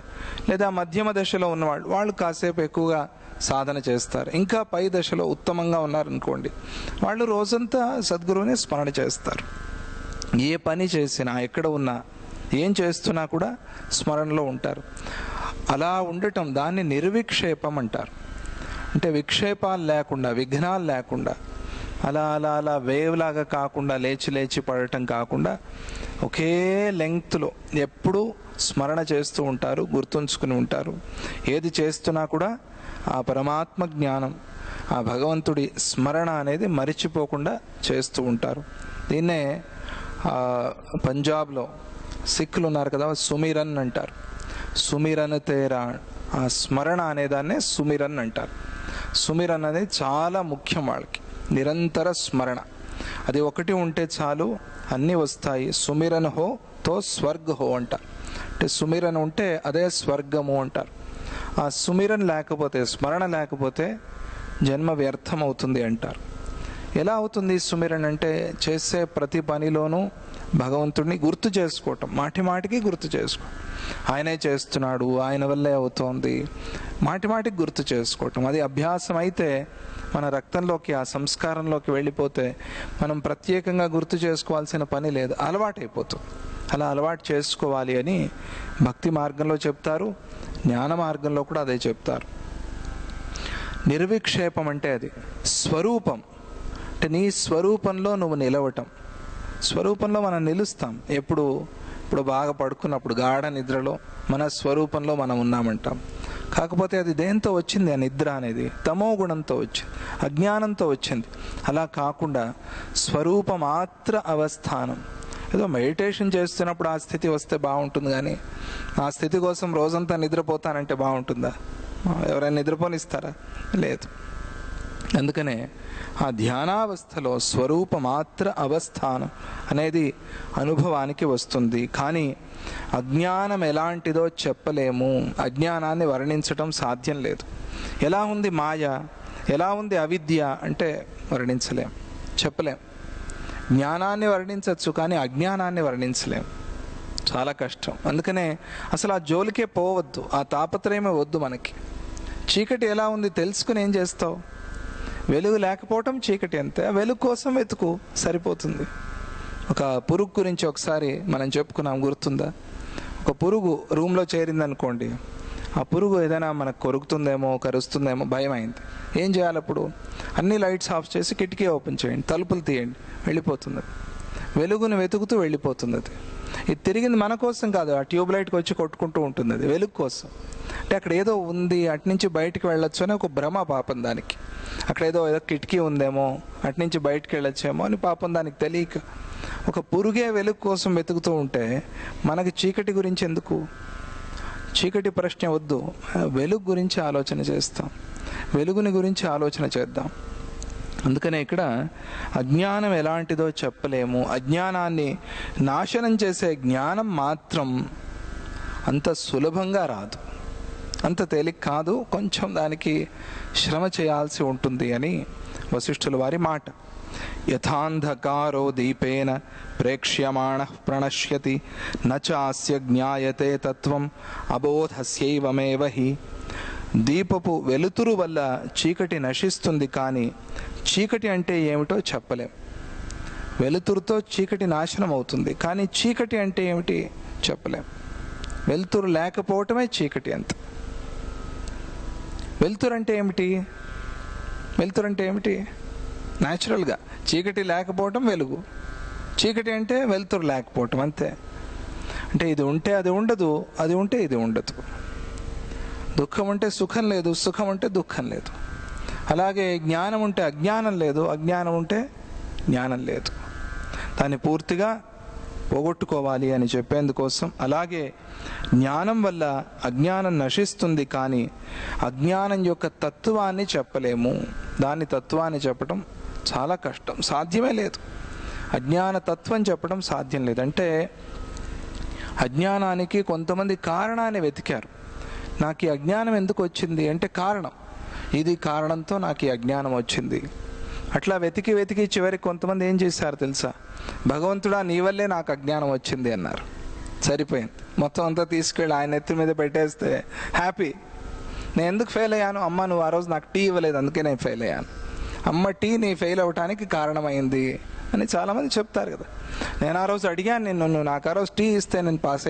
లేదా మధ్యమ దశలో ఉన్నవాళ్ళు, వాళ్ళు కాసేపు ఎక్కువగా సాధన చేస్తారు. ఇంకా పై దశలో ఉత్తమంగా ఉన్నారనుకోండి, వాళ్ళు రోజంతా సద్గురువుని స్మరణ చేస్తారు. ఏ పని చేసినా, ఎక్కడ ఉన్నా, ఏం చేస్తున్నా కూడా స్మరణలో ఉంటారు. అలా ఉండటం, దాన్ని నిర్విక్షేపం అంటారు. అంటే విక్షేపాలు లేకుండా, విఘ్నాలు లేకుండా, అలా అలా అలా వేవ్ లాగా కాకుండా, లేచి లేచి పడటం కాకుండా, ఒకే లెంగ్త్లో ఎప్పుడూ స్మరణ చేస్తూ ఉంటారు, గుర్తుంచుకుని ఉంటారు. ఏది చేస్తున్నా కూడా ఆ పరమాత్మ జ్ఞానం, ఆ భగవంతుడి స్మరణ అనేది మరిచిపోకుండా చేస్తూ ఉంటారు. దీన్నే పంజాబ్లో సిక్కులు ఉన్నారు కదా, సుమిరన్ అంటారు. సుమిరన్ తేరా, ఆ స్మరణ అనేదాన్నే సుమిరన్ అంటారు. సుమిరన్ అనేది చాలా ముఖ్యం వాళ్ళకి. నిరంతర స్మరణ, అది ఒకటి ఉంటే చాలు, అన్నీ వస్తాయి. సుమిరన్ హో తో స్వర్గ హో అంటారు. అంటే సుమిరన్ ఉంటే అదే స్వర్గము అంటారు. ఆ సుమిరన్ లేకపోతే, స్మరణ లేకపోతే జన్మ వ్యర్థం అవుతుంది అంటారు. ఎలా అవుతుంది సుమిరన్ అంటే? చేసే ప్రతి పనిలోనూ భగవంతుడిని గుర్తు చేసుకోవటం, మాటి మాటికి గుర్తు చేసుకోవటం. ఆయనే చేస్తున్నాడు, ఆయన వల్లే అవుతోంది, మాటి మాటికి గుర్తు చేసుకోవటం. అది అభ్యాసం అయితే, మన రక్తంలోకి, ఆ సంస్కారంలోకి వెళ్ళిపోతే మనం ప్రత్యేకంగా గుర్తు చేసుకోవాల్సిన పని లేదు, అలవాటైపోతుంది. అలా అలవాటు చేసుకోవాలి అని భక్తి మార్గంలో చెప్తారు, జ్ఞాన మార్గంలో కూడా అదే చెప్తారు. నిర్విక్షేపం అంటే అది స్వరూపం. అంటే నీ స్వరూపంలో నువ్వు నిలవటం. స్వరూపంలో మనం నిలుస్తాం ఎప్పుడు? ఇప్పుడు బాగా పడుకున్నప్పుడు, గాఢ నిద్రలో మన స్వరూపంలో మనం ఉన్నామంటాం. కాకపోతే అది దేంతో వచ్చింది? ఆ నిద్ర అనేది తమో గుణంతో వచ్చింది, అజ్ఞానంతో వచ్చింది. అలా కాకుండా స్వరూప మాత్ర అవస్థానం. ఏదో మెడిటేషన్ చేస్తున్నప్పుడు ఆ స్థితి వస్తే బాగుంటుంది, కానీ ఆ స్థితి కోసం రోజంతా నిద్రపోతానంటే బాగుంటుందా? ఎవరైనా నిద్రపోనిస్తారా? లేదు. అందుకనే ఆ ధ్యానావస్థలో స్వరూపమాత్ర అవస్థానం అనేది అనుభవానికి వస్తుంది. కానీ అజ్ఞానం ఎలాంటిదో చెప్పలేము, అజ్ఞానాన్ని వర్ణించటం సాధ్యం లేదు. ఎలా ఉంది మాయ, ఎలా ఉంది అవిద్య అంటే వర్ణించలేం, చెప్పలేం. జ్ఞానాన్ని వర్ణించవచ్చు కానీ అజ్ఞానాన్ని వర్ణించలేం, చాలా కష్టం. అందుకనే అసలు ఆ జోలికే పోవద్దు, ఆ తాపత్రయమే వద్దు మనకి. చీకటి ఎలా ఉంది తెలుసుకుని ఏం చేస్తావు? వెలుగు లేకపోవటం చీకటి అంతే, వెలుగు కోసం వెతుకు, సరిపోతుంది. ఒక పురుగు గురించి ఒకసారి మనం చెప్పుకున్నాం, గుర్తుందా? ఒక పురుగు రూమ్లో చేరిందనుకోండి, ఆ పురుగు ఏదైనా మనకు కొరుకుతుందేమో కరుస్తుందేమో భయం అయింది. ఏం చేయాలి అప్పుడు? అన్ని లైట్స్ ఆఫ్ చేసి కిటికీ ఓపెన్ చేయండి, తలుపులు తీయండి, వెళ్ళిపోతుంది. వెలుగును వెతుకుతూ వెళ్ళిపోతుంది. అది ఇది తిరిగింది మన కోసం కాదు, ఆ ట్యూబ్ లైట్కి వచ్చి కొట్టుకుంటూ ఉంటుంది, అది వెలుగు కోసం. అంటే అక్కడ ఏదో ఉంది, అటునుంచి బయటికి వెళ్ళొచ్చు అని ఒక భ్రమ పాపం దానికి. అక్కడ ఏదో కిటికీ ఉందేమో, అటునుంచి బయటికి వెళ్ళొచ్చేమో అని పాపం దానికి తెలియక. ఒక పురుగే వెలుగు కోసం వెతుకుతూ ఉంటే మనకి చీకటి గురించి ఎందుకు? చీకటి ప్రశ్న వద్దు, వెలుగు గురించి ఆలోచన చేస్తాం, వెలుగుని గురించి ఆలోచన చేద్దాం. అందుకనే ఇక్కడ అజ్ఞానం ఎలాంటిదో చెప్పలేము. అజ్ఞానాన్ని నాశనం చేసే జ్ఞానం మాత్రం అంత సులభంగా రాదు, అంత తేలిక కాదు, కొంచెం దానికి శ్రమ చేయాల్సి ఉంటుంది అని వశిష్ఠుల వారి మాట. యథాంధకారో దీపేన ప్రేక్ష్యమాణ ప్రణశ్యతి నచాస్య జ్ఞాయతే తత్వం అబోధస్యైవమేవ హి. దీపపు వెలుతురు వల్ల చీకటి నశిస్తుంది, కానీ చీకటి అంటే ఏమిటో చెప్పలేం. వెలుతురుతో చీకటి నాశనం అవుతుంది, కానీ చీకటి అంటే ఏమిటి చెప్పలేం. వెలుతురు లేకపోవటమే చీకటి అంత. వెలుతురు అంటే ఏమిటి? వెలుతురు అంటే ఏమిటి? న్యాచురల్గా చీకటి లేకపోవటం వెలుగు, చీకటి అంటే వెలుతురు లేకపోవటం, అంతే. అంటే ఇది ఉంటే అది ఉండదు, అది ఉంటే ఇది ఉండదు. దుఃఖం ఉంటే సుఖం లేదు, సుఖం ఉంటే దుఃఖం లేదు. అలాగే జ్ఞానం ఉంటే అజ్ఞానం లేదు, అజ్ఞానం ఉంటే జ్ఞానం లేదు. దాన్ని పూర్తిగా పోగొట్టుకోవాలి అని చెప్పేందుకోసం. అలాగే జ్ఞానం వల్ల అజ్ఞానం నశిస్తుంది, కానీ అజ్ఞానం యొక్క తత్వాన్ని చెప్పలేము. దాని తత్వాన్ని చెప్పడం చాలా కష్టం, సాధ్యమే లేదు. అజ్ఞాన తత్వం చెప్పడం సాధ్యం లేదు. అంటే అజ్ఞానానికి కొంతమంది కారణాన్ని వెతికారు. నాకు ఈ అజ్ఞానం ఎందుకు వచ్చింది అంటే కారణం, ఇది కారణంతో నాకు ఈ అజ్ఞానం వచ్చింది. అట్లా వెతికి వెతికి చివరికి కొంతమంది ఏం చేశారు తెలుసా? భగవంతుడా నీ వల్లే నాకు అజ్ఞానం వచ్చింది అన్నారు. సరిపోయింది, మొత్తం అంతా తీసుకెళ్ళి ఆయన ఎత్తి మీద పెట్టేస్తే హ్యాపీ. నేను ఎందుకు ఫెయిల్ అయ్యాను? అమ్మ నువ్వు ఆ రోజు నాకు టీ ఇవ్వలేదు, అందుకే నేను ఫెయిల్ అయ్యాను. అమ్మ టీ నీ ఫెయిల్ అవ్వటానికి కారణమైంది అని చాలామంది చెప్తారు కదా. నేను ఆ రోజు అడిగాను నిన్ను, నువ్వు నాకు ఆ రోజు టీ ఇస్తే నేను పాస్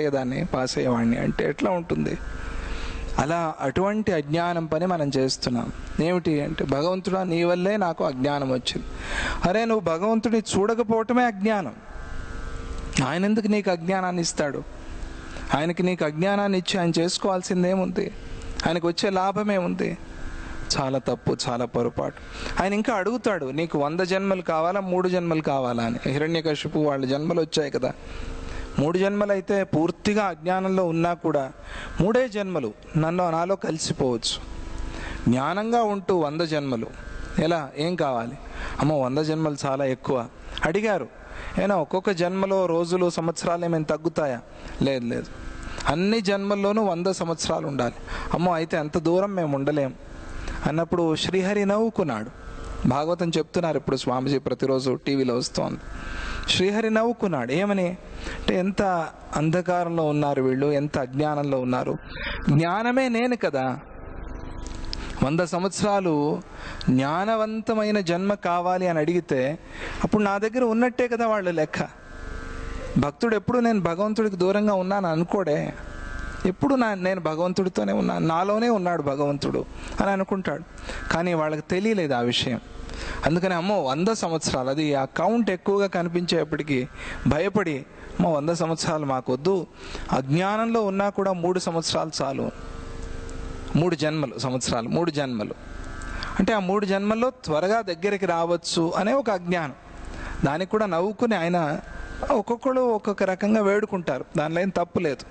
అయ్యేవాడిని అంటే ఎట్లా ఉంటుంది? అలా అటువంటి అజ్ఞానం పని మనం చేస్తున్నాం. ఏమిటి అంటే భగవంతుడా నీ వల్లే నాకు అజ్ఞానం వచ్చింది. అరే నువ్వు భగవంతుడిని చూడకపోవటమే అజ్ఞానం. ఆయన ఎందుకు నీకు అజ్ఞానాన్ని ఇస్తాడు? ఆయనకి నీకు అజ్ఞానాన్ని ఇచ్చి ఆయన చేసుకోవాల్సిందేముంది? ఆయనకు వచ్చే లాభమేముంది? చాలా తప్పు, చాలా పొరపాటు. ఆయన ఇంకా అడుగుతాడు, నీకు 100 జన్మలు కావాలా 3 జన్మలు కావాలా అని. హిరణ్యకశిపు వాళ్ళ జన్మలు వచ్చాయి కదా, 3 జన్మలు అయితే పూర్తిగా అజ్ఞానంలో ఉన్నా కూడా 3 జన్మలు నాలో కలిసిపోవచ్చు. జ్ఞానంగా ఉంటూ 100 జన్మలు ఎలా? ఏం కావాలి? అమ్మో 100 జన్మలు చాలా ఎక్కువ. అడిగారు, ఏనా ఒక్కొక్క జన్మలో రోజులు సంవత్సరాలు ఏమైనా తగ్గుతాయా? లేదు, అన్ని జన్మల్లోనూ 100 సంవత్సరాలు ఉండాలి. అమ్మో అయితే అంత దూరం మేము ఉండలేం అన్నప్పుడు శ్రీహరి నవ్వుకున్నాడు. భాగవతం చెప్తున్నారు ఇప్పుడు స్వామిజీ, ప్రతిరోజు టీవీలో వస్తోంది. శ్రీహరి నవ్వుకున్నాడు. ఏమని అంటే ఎంత అంధకారంలో ఉన్నారు వీళ్ళు, ఎంత అజ్ఞానంలో ఉన్నారు. జ్ఞానమే నేను కదా. 100 సంవత్సరాలు జ్ఞానవంతమైన జన్మ కావాలి అని అడిగితే అప్పుడు నా దగ్గర ఉన్నట్టే కదా వాళ్ళు లెక్క. భక్తుడు ఎప్పుడు నేను భగవంతుడికి దూరంగా ఉన్నాను అనుకోడే, ఎప్పుడు నేను భగవంతుడితోనే ఉన్నాను, నాలోనే ఉన్నాడు భగవంతుడు అని అనుకుంటాడు. కానీ వాళ్ళకి తెలియలేదు ఆ విషయం. అందుకని అమ్మో 100 సంవత్సరాలు, అది ఆ కౌంట్ ఎక్కువగా కనిపించేప్పటికీ భయపడి అమ్మో 100 సంవత్సరాలు మాకొద్దు, అజ్ఞానంలో ఉన్నా కూడా 3 సంవత్సరాలు చాలు. 3 జన్మలు, సంవత్సరాలు 3 జన్మలు అంటే ఆ 3 జన్మల్లో త్వరగా దగ్గరికి రావచ్చు అనే ఒక అజ్ఞానం. దానికి కూడా నవ్వుకుని ఆయన ఒక్కొక్కరు ఒక్కొక్క రకంగా వేడుకుంటారు, దానిలో ఏం తప్పు లేదు.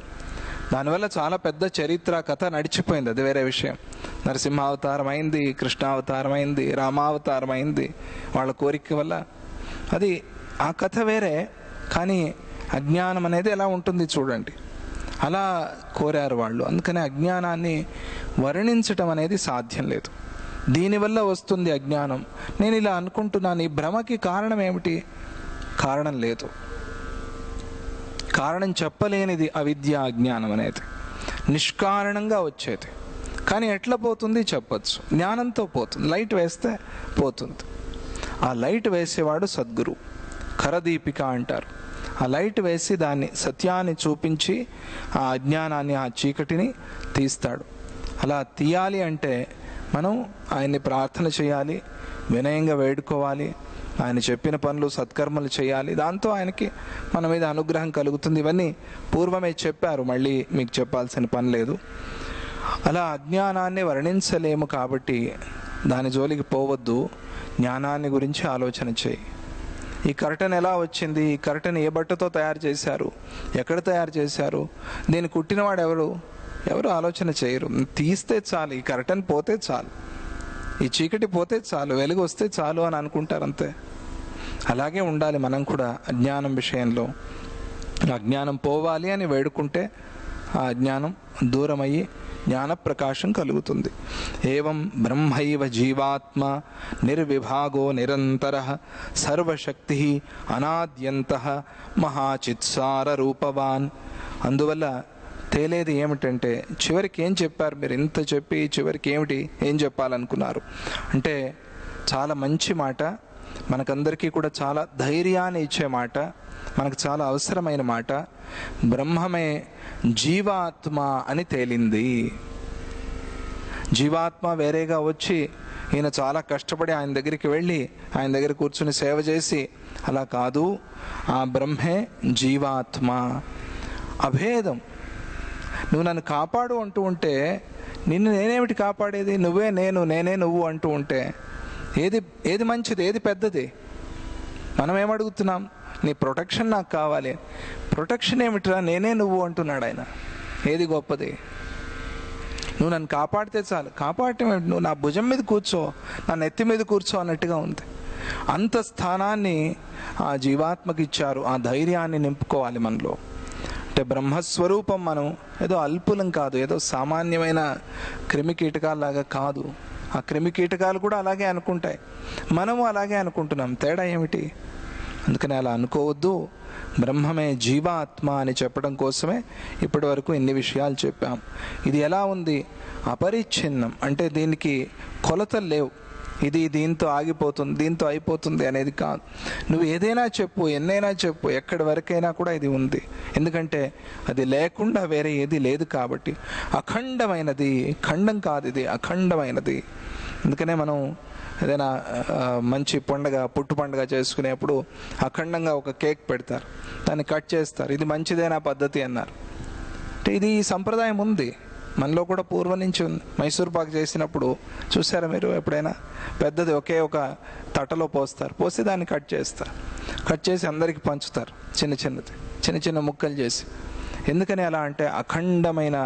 దానివల్ల చాలా పెద్ద చరిత్ర కథ నడిచిపోయింది, అది వేరే విషయం. నరసింహావతారం అయింది, కృష్ణావతారం అయింది, రామావతారం అయింది వాళ్ళ కోరిక వల్ల. అది ఆ కథ వేరే. కానీ అజ్ఞానం అనేది ఎలా ఉంటుంది చూడండి, అలా కోరారు వాళ్ళు. అందుకని అజ్ఞానాన్ని వర్ణించటం అనేది సాధ్యం లేదు. దీనివల్ల వస్తుంది అజ్ఞానం. నేను ఇలా అనుకుంటున్నాను, ఈ భ్రమకి కారణం ఏమిటి? కారణం లేదు. కారణం చెప్పలేనిది అవిద్య, అజ్ఞానం అనేది నిష్కారణంగా వచ్చేది. కానీ ఎట్లా పోతుంది చెప్పచ్చు. జ్ఞానంతో పోతుంది. లైట్ వేస్తే పోతుంది. ఆ లైట్ వేసేవాడు సద్గురు, కరదీపిక అంటారు. ఆ లైట్ వేసి దాన్ని సత్యాన్ని చూపించి ఆ అజ్ఞానాన్ని, ఆ చీకటిని తీస్తాడు. అలా తీయాలి అంటే మనం ఆయన్ని ప్రార్థన చేయాలి, వినయంగా వేడుకోవాలి, ఆయన చెప్పిన పనులు సత్కర్మలు చేయాలి. దాంతో ఆయనకి మన మీద అనుగ్రహం కలుగుతుంది. ఇవన్నీ పూర్వమే చెప్పారు, మళ్ళీ మీకు చెప్పాల్సిన పని లేదు. అలా అజ్ఞానాన్ని వర్ణించలేము కాబట్టి దాని జోలికి పోవద్దు. జ్ఞానాన్ని గురించి ఆలోచన చేయి. ఈ కర్టన్ ఎలా వచ్చింది? ఈ కర్టన్ ఏ బట్టతో తయారు చేశారు? ఎక్కడ తయారు చేశారు? దీన్ని కుట్టినవాడు ఎవరు? ఎవరు ఆలోచన చేయరు. తీస్తే చాలు, ఈ కర్టన్ పోతే చాలు, ఈ చీకటి పోతే చాలు, వెలుగు వస్తే చాలు అని అనుకుంటారు, అంతే. అలాగే ఉండాలి మనం కూడా అజ్ఞానం విషయంలో. అజ్ఞానం పోవాలి అని వేడుకుంటే ఆ అజ్ఞానం దూరమయ్యి జ్ఞానప్రకాశం కలుగుతుంది. ఏవం బ్రహ్మైవ జీవాత్మ నిర్విభాగో నిరంతరః సర్వశక్తి అనాద్యంతః మహాచిత్సార రూపవాన్. అందువల్ల తేలేది ఏమిటంటే, చివరికి ఏం చెప్పారు మీరు? ఇంత చెప్పి చివరికి ఏం చెప్పాలనుకున్నారు అంటే, చాలా మంచి మాట, మనకందరికీ కూడా చాలా ధైర్యాన్ని ఇచ్చే మాట, మనకు చాలా అవసరమైన మాట. బ్రహ్మమే జీవాత్మ అని తేలింది. జీవాత్మ వేరేగా వచ్చి ఈయన చాలా కష్టపడి ఆయన దగ్గరికి వెళ్ళి ఆయన దగ్గర కూర్చుని సేవ చేసి అలా కాదు. ఆ బ్రహ్మే జీవాత్మ, అభేదం. నువ్వు నన్ను కాపాడు అంటూ ఉంటే నిన్ను నేనేమిటి కాపాడేది? నువ్వే నేను, నేనే నువ్వు అంటూ ఉంటే ఏది మంచిది, ఏది పెద్దది? మనం ఏమడుగుతున్నాం? నీ ప్రొటెక్షన్ నాకు కావాలి. ప్రొటెక్షన్ ఏమిట్రా? నేనే నువ్వు అంటున్నాడు ఆయన. ఏది గొప్పది? నువ్వు నన్ను కాపాడితే చాలు. కాపాడటం ఏమిటి? నువ్వు నా భుజం మీద కూర్చో, నా నెత్తి మీద కూర్చో అన్నట్టుగా ఉంది. అంత స్థానాన్ని ఆ జీవాత్మకి ఇచ్చారు. ఆ ధైర్యాన్ని నింపుకోవాలి మనలో. అంటే బ్రహ్మస్వరూపం మనం ఏదో అల్పులం కాదు, ఏదో సామాన్యమైన క్రిమి కీటకాలలాగా కాదు. ఆ క్రిమి కీటకాలు కూడా అలాగే అనుకుంటాయి, మనము అలాగే అనుకుంటున్నాం. తేడా ఏమిటి? అందుకని అలా అనుకోవద్దు. బ్రహ్మమే జీవాత్మ అని చెప్పడం కోసమే ఇప్పటి వరకు ఇన్ని విషయాలు చెప్పాం. ఇది ఎలా ఉంది? అపరిచ్ఛిన్నం. అంటే దీనికి కొలతలు లేవు. ఇది దీంతో ఆగిపోతుంది, దీంతో అయిపోతుంది అనేది కాదు. నువ్వు ఏదైనా చెప్పు, ఎన్నైనా చెప్పు, ఎక్కడి వరకైనా కూడా ఇది ఉంది. ఎందుకంటే అది లేకుండా వేరే ఏది లేదు కాబట్టి. అఖండమైనది, ఖండం కాదు, ఇది అఖండమైనది. అందుకనే మనం ఏదైనా మంచి పండుగ, పుట్టు పండుగ చేసుకునేప్పుడు అఖండంగా ఒక కేక్ పెడతారు, దాన్ని కట్ చేస్తారు. ఇది మంచిదేనా పద్ధతి అన్నారు. అంటే ఇది సంప్రదాయం ఉంది మనలో కూడా, పూర్వం నుంచి ఉంది. మైసూర్ పాక్ చేసినప్పుడు చూసారా మీరు ఎప్పుడైనా? పెద్దది ఒకే ఒక తట్టలో పోస్తారు, పోసి దాన్ని కట్ చేస్తారు, కట్ చేసి అందరికీ పంచుతారు, చిన్న చిన్న ముక్కలు చేసి. ఎందుకని అలా అంటే అఖండమైన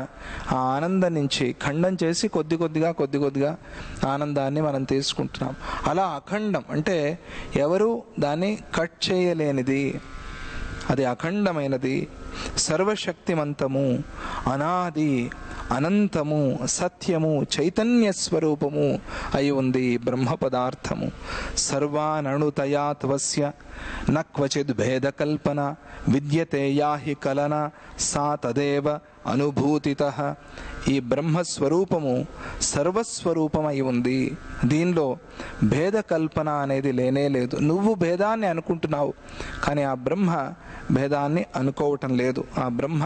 ఆ ఆనందం నుంచి ఖండం చేసి కొద్ది కొద్దిగా ఆనందాన్ని మనం తీసుకుంటున్నాం. అలా అఖండం అంటే ఎవరు దాన్ని కట్ చేయలేనిది, అది అఖండమైనది, సర్వశక్తిమంతము, అనాది, అనంతము, సత్యము, చైతన్య స్వరూపము అయి ఉంది బ్రహ్మ పదార్థము. సర్వానణుతయాత్వస్య న క్వచిద్ భేదకల్పన విద్యతే యాహి కలన సా తదేవ అనుభూతితః. ఈ బ్రహ్మస్వరూపము సర్వస్వరూపమై ఉంది. దీనిలో భేద కల్పన అనేది లేనే లేదు. నువ్వు భేదాన్ని అనుకుంటున్నావు, కానీ ఆ బ్రహ్మ భేదాన్ని అనుకోవటం లేదు. ఆ బ్రహ్మ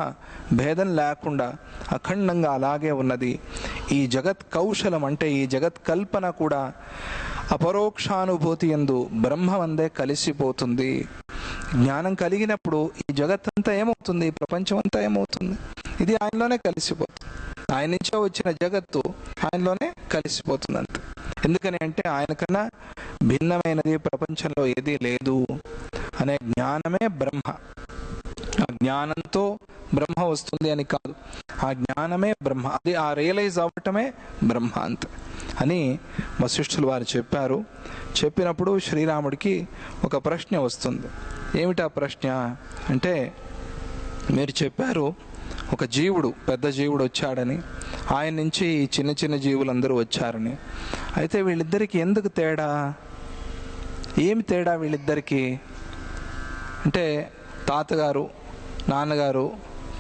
భేదం లేకుండా అఖండంగా అలాగే ఉన్నది. ఈ జగత్ కౌశలం అంటే ఈ జగత్ కల్పన కూడా అపరోక్షానుభూతి యందు బ్రహ్మమందే కలిసిపోతుంది. జ్ఞానం కలిగినప్పుడు ఈ జగత్తంతా ఏమవుతుంది? ఈ ప్రపంచం అంతా ఏమవుతుంది? ఇది ఆయనలోనే కలిసిపోతుంది. ఆయన నుంచే వచ్చిన జగత్తు ఆయనలోనే కలిసిపోతుంది అంతే. ఎందుకని అంటే ఆయన కన్నా భిన్నమైనది ప్రపంచంలో ఏదీ లేదు అనే జ్ఞానమే బ్రహ్మ. ఆ జ్ఞానంతో బ్రహ్మ వస్తుంది అని కాదు. ఆ జ్ఞానమే బ్రహ్మ, అది ఆ రియలైజ్ అవ్వటమే బ్రహ్మ అంత అని వశిష్ఠులు వారు చెప్పారు. చెప్పినప్పుడు శ్రీరాముడికి ఒక ప్రశ్న వస్తుంది. ఏమిటా ప్రశ్న అంటే, మీరు చెప్పారు ఒక జీవుడు, పెద్ద జీవుడు వచ్చాడని, ఆయన నుంచి చిన్న చిన్న జీవులందరూ వచ్చారని. అయితే వీళ్ళిద్దరికి ఎందుకు తేడా? ఏమి తేడా వీళ్ళిద్దరికీ అంటే, తాతగారు, నాన్నగారు,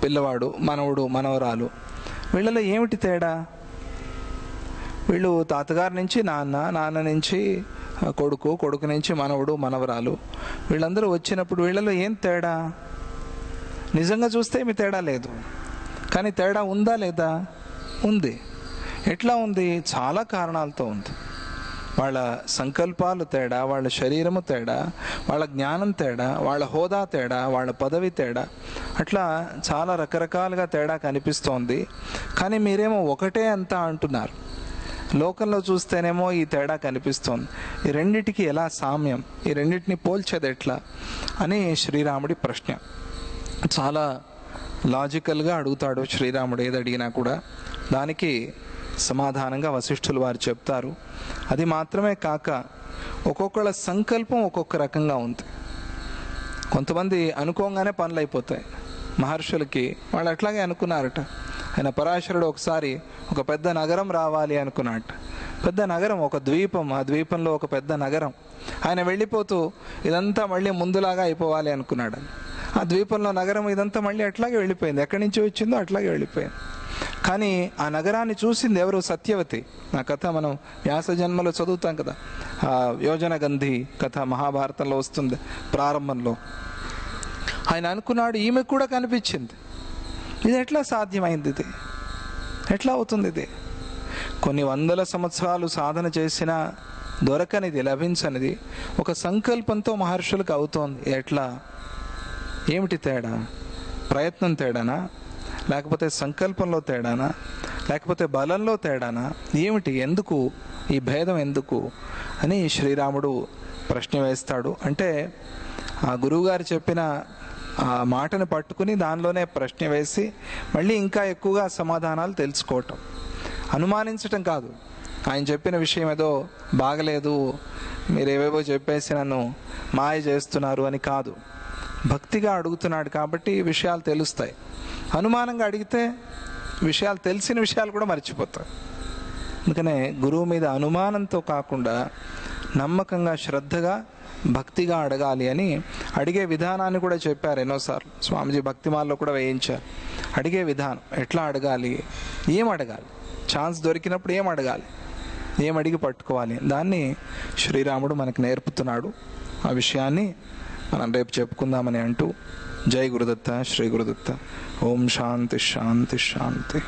పిల్లవాడు, మనవడు, మనవరాలు, వీళ్ళలో ఏమిటి తేడా? వీళ్ళు తాతగారి నుంచి నాన్న, నాన్న నుంచి కొడుకు, కొడుకు నుంచి మనవడు, మనవరాలు, వీళ్ళందరూ వచ్చినప్పుడు వీళ్ళలో ఏం తేడా? నిజంగా చూస్తే ఏమి తేడా లేదు. కానీ తేడా ఉందా లేదా? ఉంది. ఎట్లా ఉంది? చాలా కారణాలతో ఉంది. వాళ్ళ సంకల్పాలు తేడా, వాళ్ళ శరీరము తేడా, వాళ్ళ జ్ఞానం తేడా, వాళ్ళ హోదా తేడా, వాళ్ళ పదవి తేడా, అట్లా చాలా రకరకాలుగా తేడా కనిపిస్తోంది. కానీ మీరేమో ఒకటే అంతా అంటున్నారు. లోకంలో చూస్తేనేమో ఈ తేడా కనిపిస్తోంది. ఈ రెండిటికి ఎలా సామ్యం? ఈ రెండింటిని పోల్చేది ఎట్లా అని శ్రీరాముడి ప్రశ్న. చాలా లాజికల్గా అడుగుతాడు శ్రీరాముడు. ఏది అడిగినా కూడా దానికి సమాధానంగా వశిష్ఠులు వారు చెప్తారు. అది మాత్రమే కాక ఒక్కొక్కళ్ళ సంకల్పం ఒక్కొక్క రకంగా ఉంది. కొంతమంది అనుకోగానే పనులు అయిపోతాయి. మహర్షులకి వాళ్ళు అట్లాగే అనుకున్నారట. ఆయన పరాశరుడు ఒకసారి ఒక పెద్ద నగరం రావాలి అనుకున్నాడు. పెద్ద నగరం, ఒక ద్వీపం, ఆ ద్వీపంలో ఒక పెద్ద నగరం. ఆయన వెళ్ళిపోతూ ఇదంతా మళ్ళీ ముందులాగా అయిపోవాలి అనుకున్నాడు. ఆ ద్వీపంలో నగరం ఇదంతా మళ్ళీ అట్లాగే వెళ్ళిపోయింది. ఎక్కడి నుంచి వచ్చిందో అట్లాగే వెళ్ళిపోయింది. కానీ ఆ నగరాన్ని చూసింది ఎవరు? సత్యవతి. ఆ కథ మనం వ్యాస జన్మలో చదువుతాం కదా. ఆ యోజన గంధి కథ మహాభారతంలో వస్తుంది ప్రారంభంలో. ఆయన అనుకున్నాడు, ఈమె కూడా కనిపించింది. ఇది ఎట్లా సాధ్యమైంది? ఇది ఎట్లా అవుతుంది? ఇది కొన్ని వందల సంవత్సరాలు సాధన చేసినా దొరకనిది, లభించనిది ఒక సంకల్పంతో మహర్షులకు అవుతోంది. ఎట్లా? ఏమిటి తేడా? ప్రయత్నం తేడానా? లేకపోతే సంకల్పంలో తేడానా? లేకపోతే బలంలో తేడానా? ఏమిటి? ఎందుకు ఈ భేదం ఎందుకు అని శ్రీరాముడు ప్రశ్న వేస్తాడు. అంటే ఆ గురువుగారు చెప్పిన ఆ మాటను పట్టుకుని దానిలోనే ప్రశ్న వేసి మళ్ళీ ఇంకా ఎక్కువగా సమాధానాలు తెలుసుకోవటం, అనుమానించటం కాదు. ఆయన చెప్పిన విషయం ఏదో బాగలేదు, మీరేవేవో చెప్పేసి నన్ను మాయ చేస్తున్నారు అని కాదు. భక్తిగా అడుగుతున్నాడు కాబట్టి విషయాలు తెలుస్తాయి. అనుమానంగా అడిగితే విషయాలు, తెలిసిన విషయాలు కూడా మర్చిపోతాయి. అందుకనే గురువు మీద అనుమానంతో కాకుండా నమ్మకంగా, శ్రద్ధగా, భక్తిగా అడగాలి అని అడిగే విధానాన్ని కూడా చెప్పారు ఎన్నోసార్లు. స్వామిజీ భక్తిమాల్లో కూడా వేయించారు. అడిగే విధానం ఎట్లా అడగాలి, ఏం అడగాలి, ఛాన్స్ దొరికినప్పుడు ఏం అడగాలి, ఏం అడిగి పట్టుకోవాలి, దాన్ని శ్రీరాముడు మనకు నేర్పుతున్నాడు. ఆ విషయాన్ని మనం రేపు చెప్పుకుందామని అంటూ, జై గురుదత్త, శ్రీ గురుదత్త. ఓం శాంతి శాంతి శాంతి.